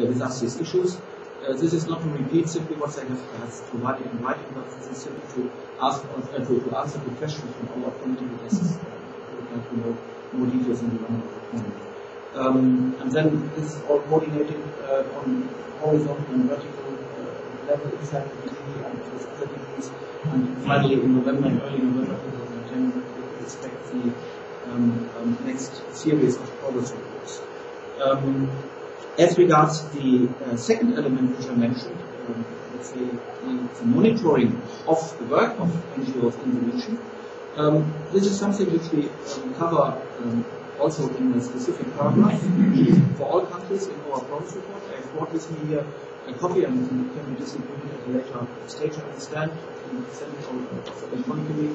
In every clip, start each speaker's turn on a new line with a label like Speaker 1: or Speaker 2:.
Speaker 1: discuss these issues. This is not to repeat simply what they have provided in writing, but this is simply to ask to answer the questions from our committee guests. Would like to know more details in the round of the comment. And then this is all coordinated on horizontal and vertical level inside the DD and with other DDs. And finally, in November, early November 2010, we expect the next series of progress reports. As regards the second element which I mentioned, let's say the monitoring of the work of NGOs in the region, this is something which we cover also in a specific paragraph for all countries in our progress report. I have brought with me here a copy and can be distributed at a later stage, I understand. Send it out electronically.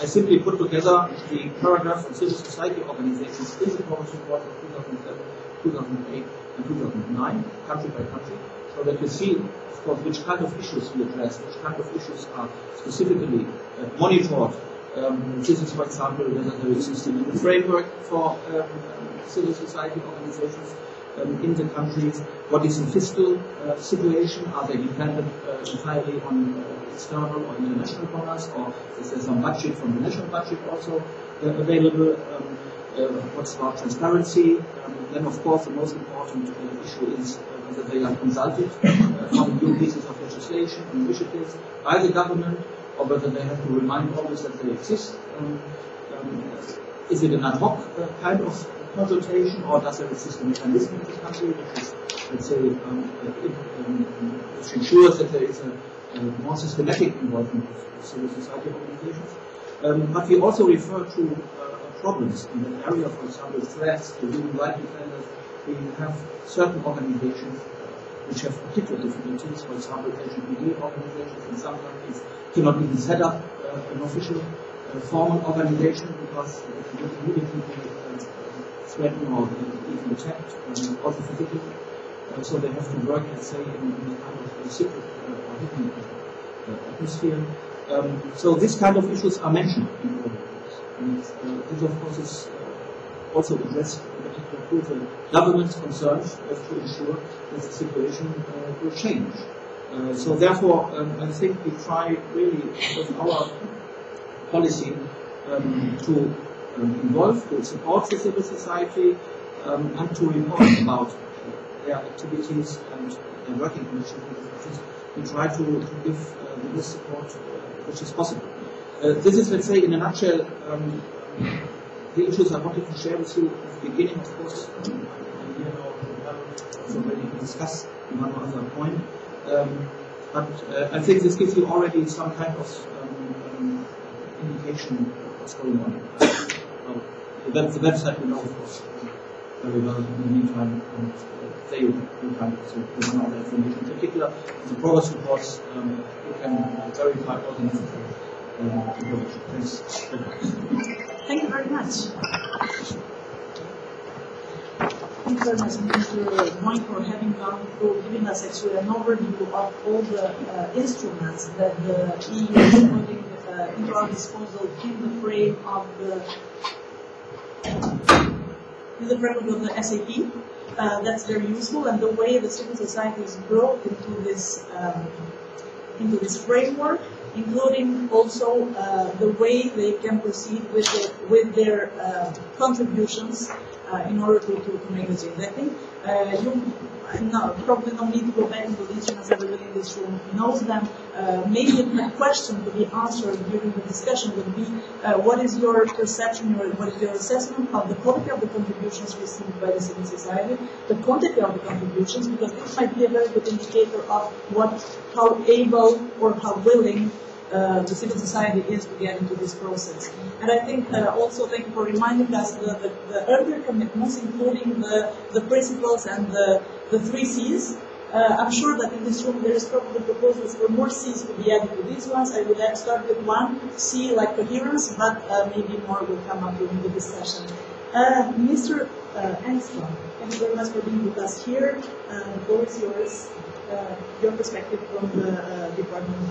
Speaker 1: I simply put together the paragraphs on civil society organizations in the progress report of 2007, 2008, and 2009, country by country, so that you see, of course, which kind of issues we address, which kind of issues are specifically monitored. This is, for example, whether there is a system in the framework for civil society organizations in the countries. What is the fiscal situation? Are they dependent entirely on external or international donors, or is there some budget from the national budget also available? What's about transparency? Then, of course, the most important issue is whether they are consulted on new pieces of legislation and initiatives by the government, or whether they have to remind always that they exist. Is it an ad hoc kind of consultation, or does there exist a mechanism in the country which is, let's say, which ensures that there is a more systematic involvement of civil society organizations? But we also refer to problems in the area, for example, threats to human rights defenders. We have certain organizations which have particular difficulties. For example, LGBT organizations in some countries cannot even set up an official formal organization because it would immediately be threatened or even attacked, also physically. So they have to work, let's say, in a kind of secret or hidden atmosphere. So this kind of issues are mentioned in all of this. And this, of course, is also addressed in particular to the government's concerns to ensure that the situation will change. So therefore, I think we try really with our policy to involve, to support the civil society and to report about their activities and their working conditions. We try to give the best support which is possible. This is, let's say, in a nutshell, the issues I wanted to share with you at the beginning, of course. Also already discussed one or other point. But I think this gives you already some kind of indication of what's going on. The website we know, of course, very well in the meantime, and there you can run all the information. In particular, the progress reports, you can verify all the necessary information. Thanks very much.
Speaker 2: Thank you very much. Thank you very much, Mr. Moin, for having gone through, giving us actually an overview of all the instruments that the EU is putting into our disposal in the frame of the SAP. That's very useful, and the way the civil society is brought into this framework, including also the way they can proceed with their contributions in order to make a change. I think probably no need to go back into the instruments. Everybody in this room knows them. Maybe a question to be answered during the discussion would be, what is your perception, or what is your assessment of the quality of the contributions received by the civil society, the quantity of the contributions, because this might be a very good indicator of how able or how willing the civil society is to get into this process. And I think also thank you for reminding us the earlier commitments, including the principles and the 3 C's. I'm sure that in this room there is probably proposals for more C's to be added to these ones. I would have started with 1 C, like coherence, but maybe more will come up during the discussion. Mr. Engstrom, thank you very much for being with us here. The floor is yours. Your perspective from the Department of